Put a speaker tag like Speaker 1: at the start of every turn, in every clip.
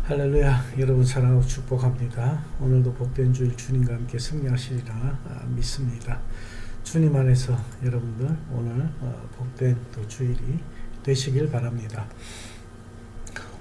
Speaker 1: 할렐루야. 여러분 사랑하고 축복합니다. 오늘도 복된 주일 주님과 함께 승리하시리라 믿습니다. 주님 안에서 여러분들 오늘 복된 또 주일이 되시길 바랍니다.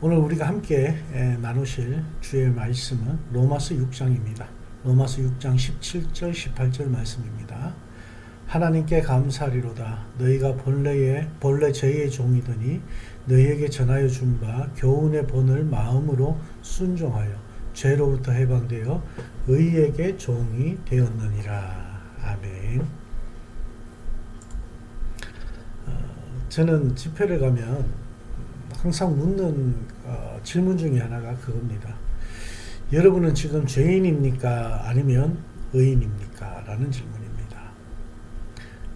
Speaker 1: 오늘 우리가 함께 나누실 주의 말씀은 로마서 6장입니다. 로마서 6장 17절 18절 말씀입니다. 하나님께 감사하리로다. 너희가 본래 죄의 종이더니 너희에게 전하여 준 바 교훈의 본을 마음으로 순종하여 죄로부터 해방되어 의에게 종이 되었느니라. 아멘. 저는 집회를 가면 항상 묻는 질문 중에 하나가 그겁니다. 여러분은 지금 죄인입니까? 아니면 의인입니까? 라는 질문입니다.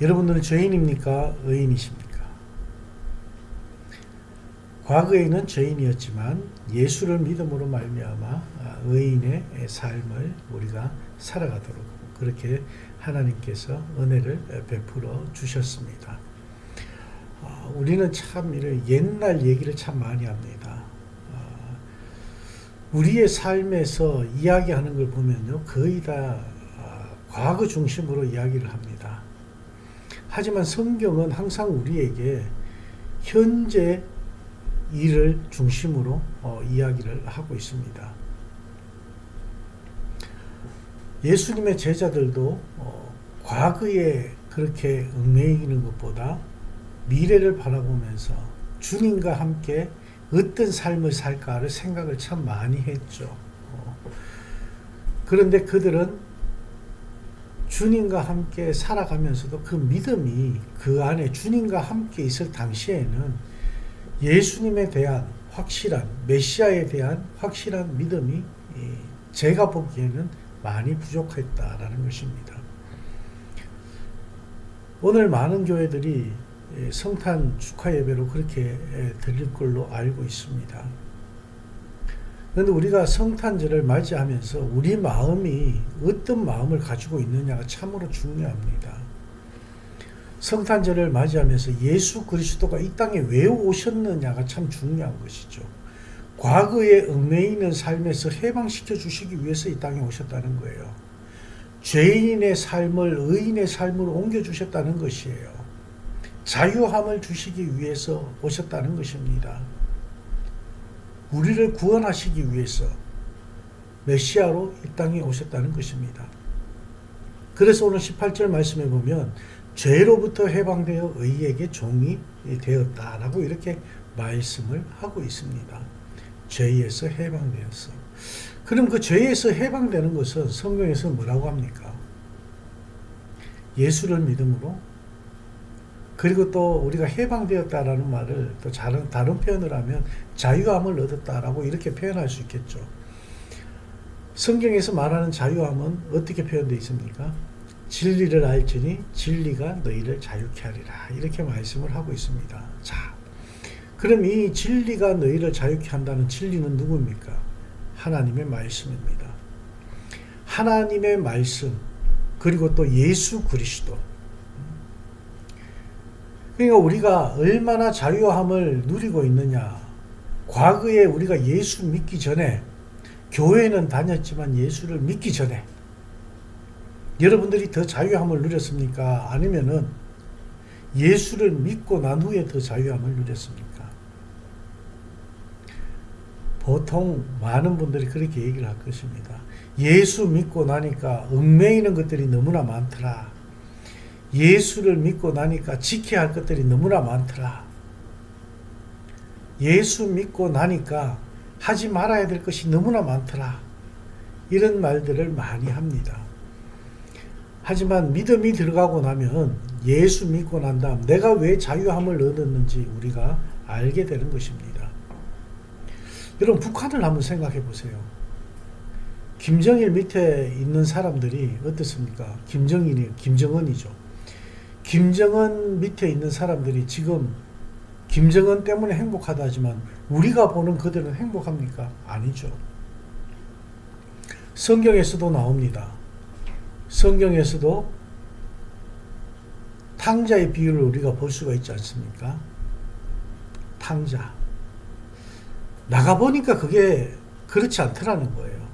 Speaker 1: 여러분들은 죄인입니까? 의인이십니까? 과거에는 죄인이었지만 예수를 믿음으로 말미암아 의인의 삶을 우리가 살아가도록 그렇게 하나님께서 은혜를 베풀어 주셨습니다. 우리는 참 이런 옛날 얘기를 참 많이 합니다. 우리의 삶에서 이야기하는 걸 보면요, 거의 다 과거 중심으로 이야기를 합니다. 하지만 성경은 항상 우리에게 현재 일을 중심으로 이야기를 하고 있습니다. 예수님의 제자들도 과거에 그렇게 얽매이는 것보다 미래를 바라보면서 주님과 함께 어떤 삶을 살까를 생각을 참 많이 했죠. 그런데 그들은 주님과 함께 살아가면서도 그 믿음이 그 안에 주님과 함께 있을 당시에는 예수님에 대한 확실한 메시아에 대한 확실한 믿음이 제가 보기에는 많이 부족했다라는 것입니다. 오늘 많은 교회들이 성탄 축하 예배로 그렇게 드릴 걸로 알고 있습니다. 그런데 우리가 성탄절을 맞이하면서 우리 마음이 어떤 마음을 가지고 있느냐가 참으로 중요합니다. 성탄절을 맞이하면서 예수 그리스도가 이 땅에 왜 오셨느냐가 참 중요한 것이죠. 과거에 얽매이는 삶에서 해방시켜 주시기 위해서 이 땅에 오셨다는 거예요. 죄인의 삶을 의인의 삶으로 옮겨주셨다는 것이에요. 자유함을 주시기 위해서 오셨다는 것입니다. 우리를 구원하시기 위해서 메시아로 이 땅에 오셨다는 것입니다. 그래서 오늘 18절 말씀에 보면 죄로부터 해방되어 의에게 종이 되었다라고 이렇게 말씀을 하고 있습니다. 죄에서 해방되었어. 그럼 그 죄에서 해방되는 것은 성경에서 뭐라고 합니까? 예수를 믿음으로, 그리고 또 우리가 해방되었다라는 말을 또 다른 표현을 하면 자유함을 얻었다라고 이렇게 표현할 수 있겠죠. 성경에서 말하는 자유함은 어떻게 표현되어 있습니까? 진리를 알지니 진리가 너희를 자유케 하리라, 이렇게 말씀을 하고 있습니다. 자, 그럼 이 진리가 너희를 자유케 한다는 진리는 누구입니까? 하나님의 말씀입니다. 하나님의 말씀, 그리고 또 예수 그리스도. 그러니까 우리가 얼마나 자유함을 누리고 있느냐. 과거에 우리가 예수 믿기 전에, 교회는 다녔지만 예수를 믿기 전에 여러분들이 더 자유함을 누렸습니까? 아니면은 예수를 믿고 난 후에 더 자유함을 누렸습니까? 보통 많은 분들이 그렇게 얘기를 할 것입니다. 예수 믿고 나니까 얽매이는 것들이 너무나 많더라. 예수를 믿고 나니까 지켜야 할 것들이 너무나 많더라. 예수 믿고 나니까 하지 말아야 될 것이 너무나 많더라. 이런 말들을 많이 합니다. 하지만 믿음이 들어가고 나면, 예수 믿고 난 다음 내가 왜 자유함을 얻었는지 우리가 알게 되는 것입니다. 여러분, 북한을 한번 생각해 보세요. 김정일 밑에 있는 사람들이 어떻습니까? 김정은이죠. 김정은 밑에 있는 사람들이 지금 김정은 때문에 행복하다지만 우리가 보는 그들은 행복합니까? 아니죠. 성경에서도 나옵니다. 성경에서도 탕자의 비유를 우리가 볼 수가 있지 않습니까? 탕자. 나가보니까 그게 그렇지 않더라는 거예요.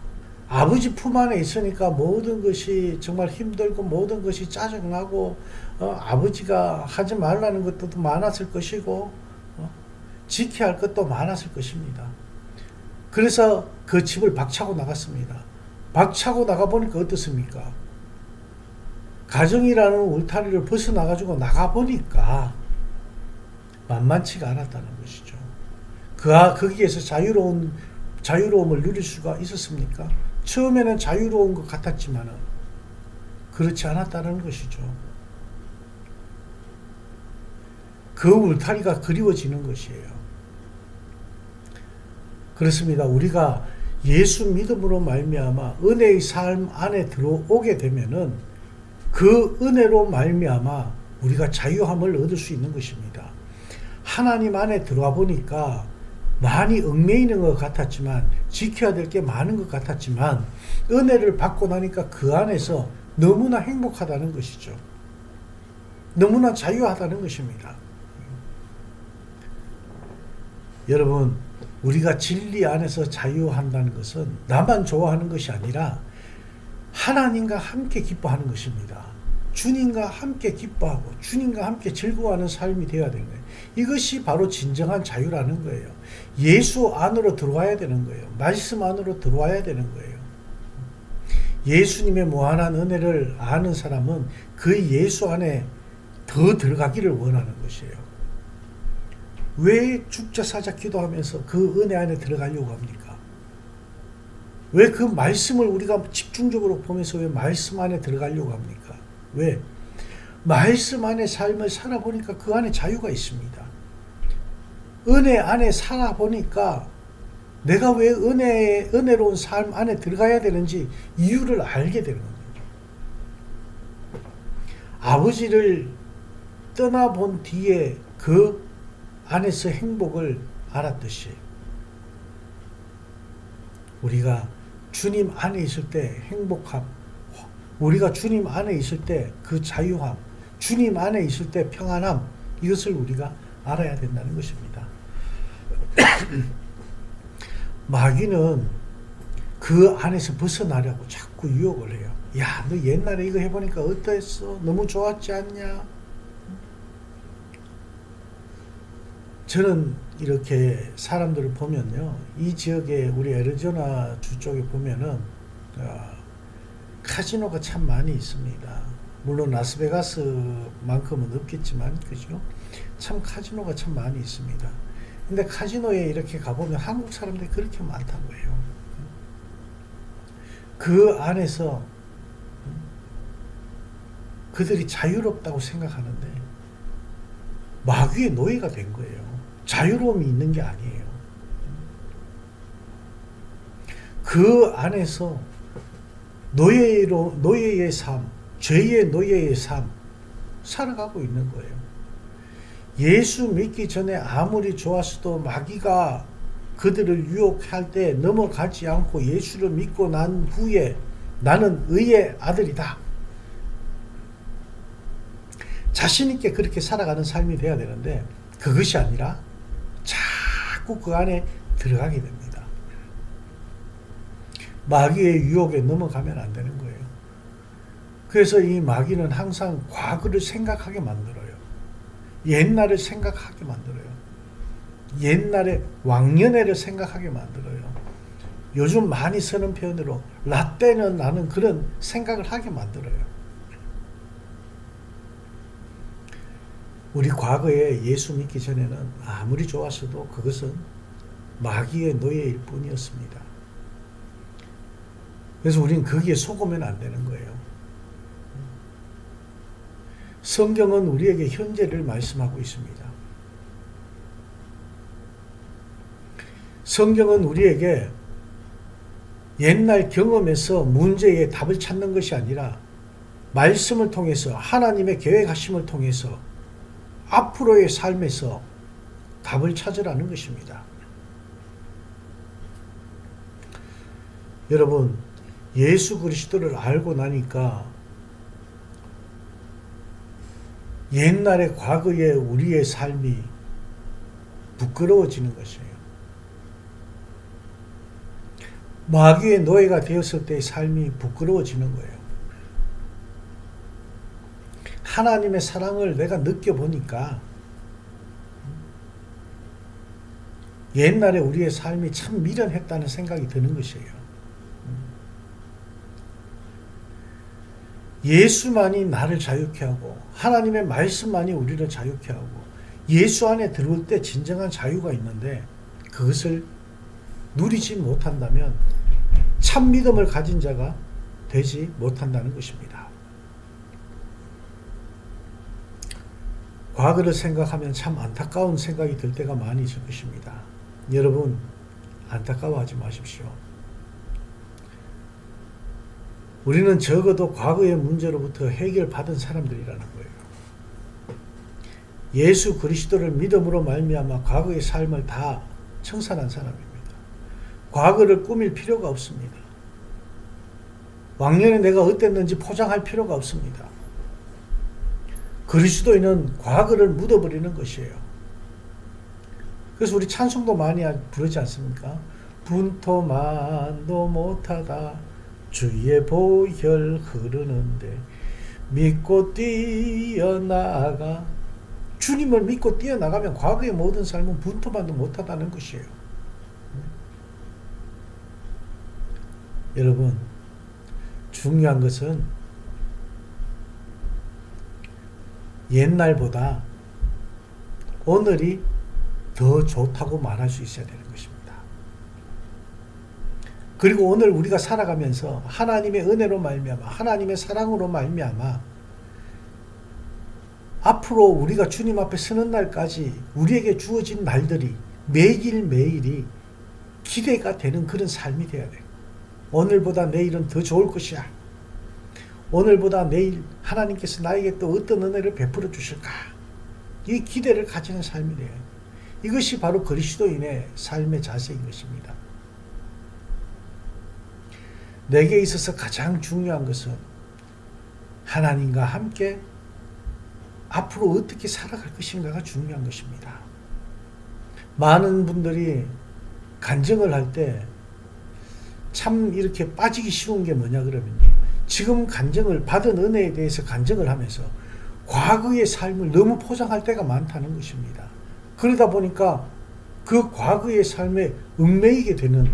Speaker 1: 아버지 품 안에 있으니까 모든 것이 정말 힘들고 모든 것이 짜증나고 아버지가 하지 말라는 것도 많았을 것이고 지켜야 할 것도 많았을 것입니다. 그래서 그 집을 박차고 나갔습니다. 박차고 나가보니까 어떻습니까? 가정이라는 울타리를 벗어나가지고 나가보니까 만만치가 않았다는 것이죠. 거기에서 자유로움을 누릴 수가 있었습니까? 처음에는 자유로운 것 같았지만 그렇지 않았다는 것이죠. 그 울타리가 그리워지는 것이에요. 그렇습니다. 우리가 예수 믿음으로 말미암아 은혜의 삶 안에 들어오게 되면은 그 은혜로 말미암아 우리가 자유함을 얻을 수 있는 것입니다. 하나님 안에 들어와 보니까 많이 얽매이는 있는 것 같았지만 지켜야 될 게 많은 것 같았지만 은혜를 받고 나니까 그 안에서 너무나 행복하다는 것이죠. 너무나 자유하다는 것입니다. 여러분, 우리가 진리 안에서 자유한다는 것은 나만 좋아하는 것이 아니라 하나님과 함께 기뻐하는 것입니다. 주님과 함께 기뻐하고 주님과 함께 즐거워하는 삶이 되어야 되는 거예요. 이것이 바로 진정한 자유라는 거예요. 예수 안으로 들어와야 되는 거예요. 말씀 안으로 들어와야 되는 거예요. 예수님의 무한한 은혜를 아는 사람은 그 예수 안에 더 들어가기를 원하는 것이에요. 왜 죽자사자 기도하면서 그 은혜 안에 들어가려고 합니까? 왜 그 말씀을 우리가 집중적으로 보면서 왜 말씀 안에 들어가려고 합니까? 왜? 말씀 안에 삶을 살아보니까 그 안에 자유가 있습니다. 은혜 안에 살아보니까 내가 왜 은혜로운 삶 안에 들어가야 되는지 이유를 알게 되는 겁니다. 아버지를 떠나본 뒤에 그 안에서 행복을 알았듯이 우리가 주님 안에 있을 때 행복함, 우리가 주님 안에 있을 때 그 자유함, 주님 안에 있을 때 평안함, 이것을 우리가 알아야 된다는 것입니다. 마귀는 그 안에서 벗어나려고 자꾸 유혹을 해요. 야, 너 옛날에 이거 해보니까 어떠했어? 너무 좋았지 않냐? 저는 이렇게 사람들을 보면요, 이 지역에 우리 애리조나 주 쪽에 보면은 카지노가 참 많이 있습니다. 물론 라스베가스만큼은 없겠지만, 그죠? 참 카지노가 참 많이 있습니다. 근데 카지노에 이렇게 가보면 한국 사람들이 그렇게 많다고 해요. 그 안에서 그들이 자유롭다고 생각하는데 마귀의 노예가 된 거예요. 자유로움이 있는 게 아니에요. 그 안에서 노예의 삶, 죄의 노예의 삶 살아가고 있는 거예요. 예수 믿기 전에 아무리 좋았어도 마귀가 그들을 유혹할 때 넘어가지 않고 예수를 믿고 난 후에 나는 의의 아들이다, 자신 있게 그렇게 살아가는 삶이 돼야 되는데 그것이 아니라 자꾸 그 안에 들어가게 됩니다. 마귀의 유혹에 넘어가면 안 되는 거예요. 그래서 이 마귀는 항상 과거를 생각하게 만들어요. 옛날을 생각하게 만들어요. 옛날에 왕년애를 생각하게 만들어요. 요즘 많이 쓰는 표현으로 라떼는 나는 그런 생각을 하게 만들어요. 우리 과거에 예수 믿기 전에는 아무리 좋았어도 그것은 마귀의 노예일 뿐이었습니다. 그래서 우리는 거기에 속으면 안 되는 거예요. 성경은 우리에게 현재를 말씀하고 있습니다. 성경은 우리에게 옛날 경험에서 문제의 답을 찾는 것이 아니라 말씀을 통해서 하나님의 계획하심을 통해서 앞으로의 삶에서 답을 찾으라는 것입니다. 여러분, 예수 그리스도를 알고 나니까 옛날의 과거의 우리의 삶이 부끄러워지는 것이에요. 마귀의 노예가 되었을 때의 삶이 부끄러워지는 거예요. 하나님의 사랑을 내가 느껴보니까 옛날에 우리의 삶이 참 미련했다는 생각이 드는 것이에요. 예수만이 나를 자유케 하고 하나님의 말씀만이 우리를 자유케 하고 예수 안에 들어올 때 진정한 자유가 있는데 그것을 누리지 못한다면 참 믿음을 가진 자가 되지 못한다는 것입니다. 과거를 생각하면 참 안타까운 생각이 들 때가 많이 있을 것입니다. 여러분, 안타까워하지 마십시오. 우리는 적어도 과거의 문제로부터 해결받은 사람들이라는 거예요. 예수 그리스도를 믿음으로 말미암아 과거의 삶을 다 청산한 사람입니다. 과거를 꾸밀 필요가 없습니다. 왕년에 내가 어땠는지 포장할 필요가 없습니다. 그리스도인은 과거를 묻어버리는 것이에요. 그래서 우리 찬송도 많이 부르지 않습니까? 분토만도 못하다 주의 보혈 흐르는데 믿고 뛰어나가. 주님을 믿고 뛰어나가면 과거의 모든 삶은 분토만도 못하다는 것이에요. 여러분, 중요한 것은 옛날보다 오늘이 더 좋다고 말할 수 있어야 되는 것입니다. 그리고 오늘 우리가 살아가면서 하나님의 은혜로 말미암아 하나님의 사랑으로 말미암아 앞으로 우리가 주님 앞에 서는 날까지 우리에게 주어진 날들이 매일매일이 기대가 되는 그런 삶이 되어야 돼요. 오늘보다 내일은 더 좋을 것이야. 오늘보다 내일 하나님께서 나에게 또 어떤 은혜를 베풀어 주실까? 이 기대를 가지는 삶이 돼요. 이것이 바로 그리스도인의 삶의 자세인 것입니다. 내게 있어서 가장 중요한 것은 하나님과 함께 앞으로 어떻게 살아갈 것인가가 중요한 것입니다. 많은 분들이 간증을 할 때 참 이렇게 빠지기 쉬운 게 뭐냐 그러면요. 지금 간증을 받은 은혜에 대해서 간증을 하면서 과거의 삶을 너무 포장할 때가 많다는 것입니다. 그러다 보니까 그 과거의 삶에 얽매이게 되는,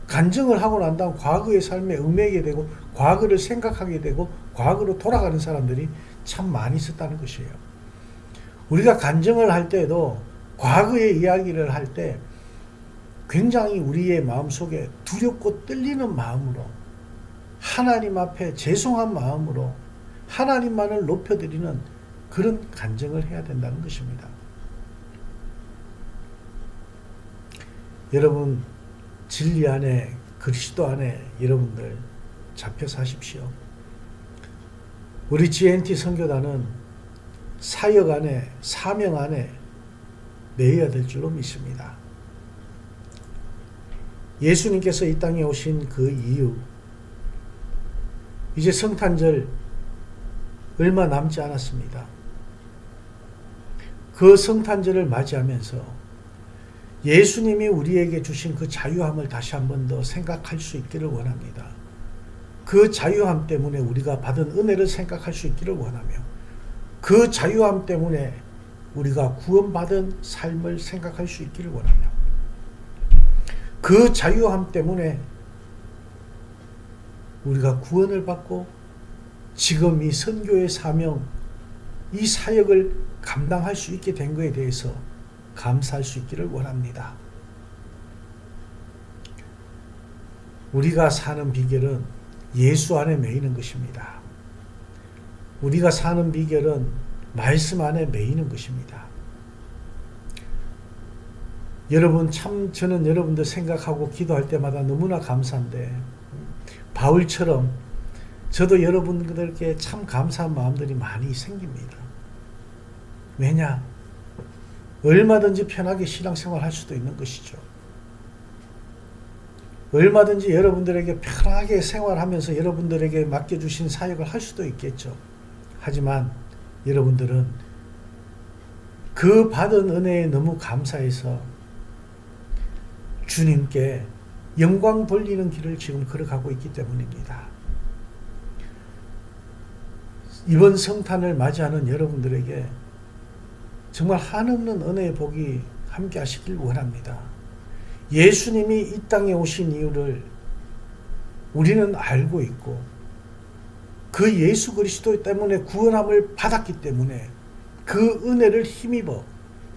Speaker 1: 간증을 하고 난 다음 과거의 삶에 얽매이게 되고 과거를 생각하게 되고 과거로 돌아가는 사람들이 참 많이 있었다는 것이에요. 우리가 간증을 할 때도 과거의 이야기를 할 때 굉장히 우리의 마음속에 두렵고 떨리는 마음으로 하나님 앞에 죄송한 마음으로 하나님만을 높여드리는 그런 간증을 해야 된다는 것입니다. 여러분, 진리 안에 그리스도 안에 여러분들 잡혀 사십시오. 우리 GNT 선교단은 사역 안에 사명 안에 매여야 될 줄로 믿습니다. 예수님께서 이 땅에 오신 그 이유, 이제 성탄절 얼마 남지 않았습니다. 그 성탄절을 맞이하면서 예수님이 우리에게 주신 그 자유함을 다시 한 번 더 생각할 수 있기를 원합니다. 그 자유함 때문에 우리가 받은 은혜를 생각할 수 있기를 원하며 그 자유함 때문에 우리가 구원받은 삶을 생각할 수 있기를 원하며 그 자유함 때문에 우리가 구원을 받고 지금 이 선교의 사명, 이 사역을 감당할 수 있게 된 것에 대해서 감사할 수 있기를 원합니다. 우리가 사는 비결은 예수 안에 매이는 것입니다. 우리가 사는 비결은 말씀 안에 매이는 것입니다. 여러분, 참 저는 여러분들 생각하고 기도할 때마다 너무나 감사한데 바울처럼 저도 여러분들께 참 감사한 마음들이 많이 생깁니다. 왜냐? 얼마든지 편하게 신앙생활 할 수도 있는 것이죠. 얼마든지 여러분들에게 편하게 생활하면서 여러분들에게 맡겨주신 사역을 할 수도 있겠죠. 하지만 여러분들은 그 받은 은혜에 너무 감사해서 주님께 영광 돌리는 길을 지금 걸어가고 있기 때문입니다. 이번 성탄을 맞이하는 여러분들에게 정말 한없는 은혜의 복이 함께 하시길 원합니다. 예수님이 이 땅에 오신 이유를 우리는 알고 있고 그 예수 그리스도 때문에 구원함을 받았기 때문에 그 은혜를 힘입어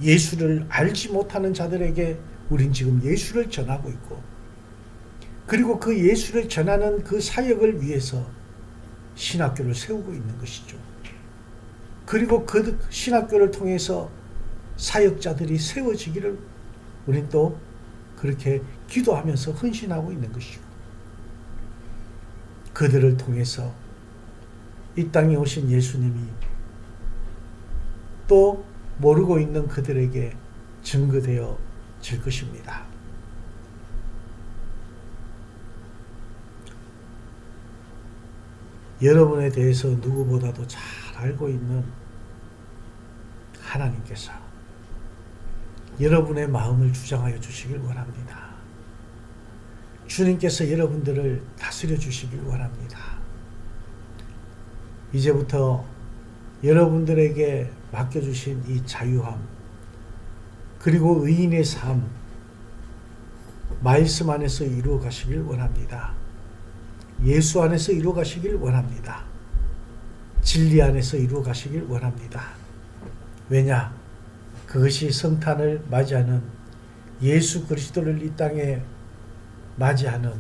Speaker 1: 예수를 알지 못하는 자들에게 우린 지금 예수를 전하고 있고 그리고 그 예수를 전하는 그 사역을 위해서 신학교를 세우고 있는 것이죠. 그리고 그 신학교를 통해서 사역자들이 세워지기를 우린 또 그렇게 기도하면서 헌신하고 있는 것이고 그들을 통해서 이 땅에 오신 예수님이 또 모르고 있는 그들에게 증거되어 질 것입니다. 여러분에 대해서 누구보다도 잘 알고 있는 하나님께서 여러분의 마음을 주장하여 주시길 원합니다. 주님께서 여러분들을 다스려 주시길 원합니다. 이제부터 여러분들에게 맡겨주신 이 자유함 그리고 의인의 삶 말씀 안에서 이루어 가시길 원합니다. 예수 안에서 이루어 가시길 원합니다. 진리 안에서 이루어 가시길 원합니다. 왜냐? 그것이 성탄을 맞이하는 예수 그리스도를 이 땅에 맞이하는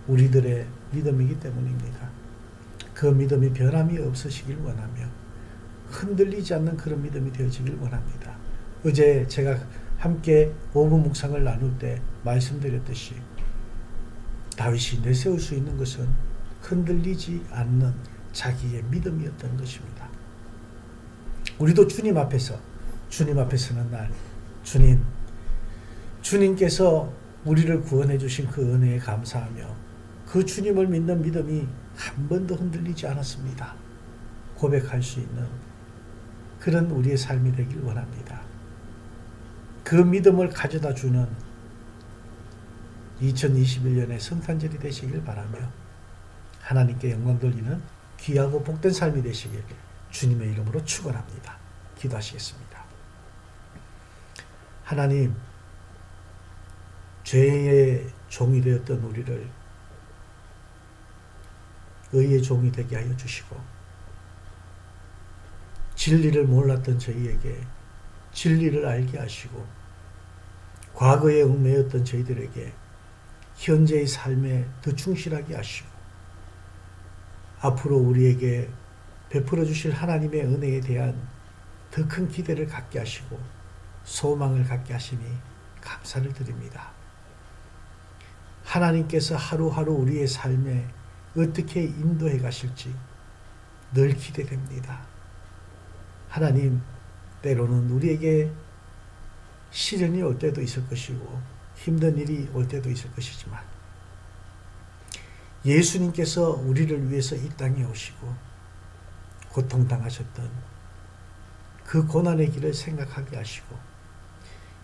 Speaker 1: 우리들의 믿음이기 때문입니다. 그 믿음이 변함이 없으시길 원하며 흔들리지 않는 그런 믿음이 되어지길 원합니다. 어제 제가 함께 5분 묵상을 나눌 때 말씀드렸듯이 다윗이 내세울 수 있는 것은 흔들리지 않는 자기의 믿음이었던 것입니다. 우리도 주님 앞에서 서는 날 주님께서 우리를 구원해 주신 그 은혜에 감사하며 그 주님을 믿는 믿음이 한 번도 흔들리지 않았습니다. 고백할 수 있는 그런 우리의 삶이 되길 원합니다. 그 믿음을 가져다 주는 2021년의 성탄절이 되시길 바라며 하나님께 영광 돌리는 귀하고 복된 삶이 되시길 주님의 이름으로 축원합니다. 기도하시겠습니다. 하나님, 죄의 종이 되었던 우리를 의의 종이 되게 하여 주시고 진리를 몰랐던 저희에게 진리를 알게 하시고 과거에 얽매였던 저희들에게 현재의 삶에 더 충실하게 하시고 앞으로 우리에게 베풀어 주실 하나님의 은혜에 대한 더 큰 기대를 갖게 하시고 소망을 갖게 하시니 감사를 드립니다. 하나님께서 하루하루 우리의 삶에 어떻게 인도해 가실지 늘 기대됩니다. 하나님, 때로는 우리에게 시련이 올 때도 있을 것이고 힘든 일이 올 때도 있을 것이지만 예수님께서 우리를 위해서 이 땅에 오시고 고통당하셨던 그 고난의 길을 생각하게 하시고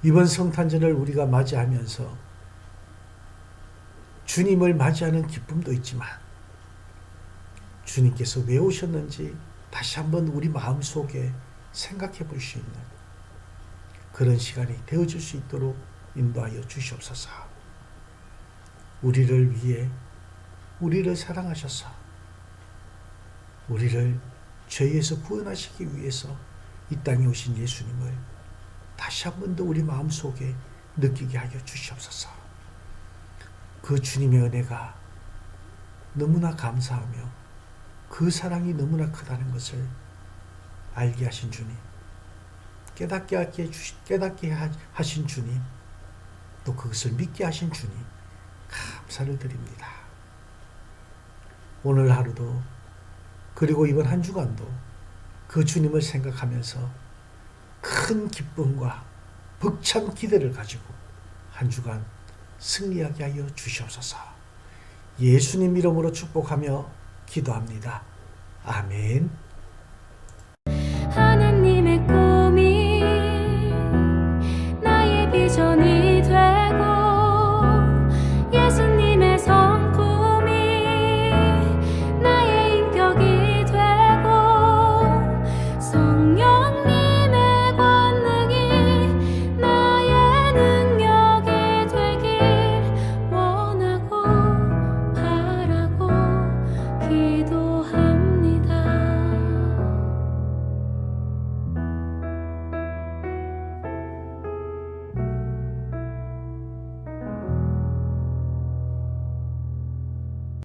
Speaker 1: 이번 성탄절을 우리가 맞이하면서 주님을 맞이하는 기쁨도 있지만 주님께서 왜 오셨는지 다시 한번 우리 마음속에 생각해 볼 수 있는 그런 시간이 되어질 수 있도록 인도하여 주시옵소서. 우리를 위해 우리를 사랑하셔서 우리를 죄에서 구원하시기 위해서 이 땅에 오신 예수님을 다시 한 번 더 우리 마음속에 느끼게 하여 주시옵소서. 그 주님의 은혜가 너무나 감사하며 그 사랑이 너무나 크다는 것을 알게 하신 주님, 깨닫게 하신 주님, 또 그것을 믿게 하신 주님, 감사를 드립니다. 오늘 하루도 그리고 이번 한 주간도 그 주님을 생각하면서 큰 기쁨과 벅찬 기대를 가지고 한 주간 승리하게 하여 주시옵소서. 예수님 이름으로 축복하며 기도합니다. 아멘.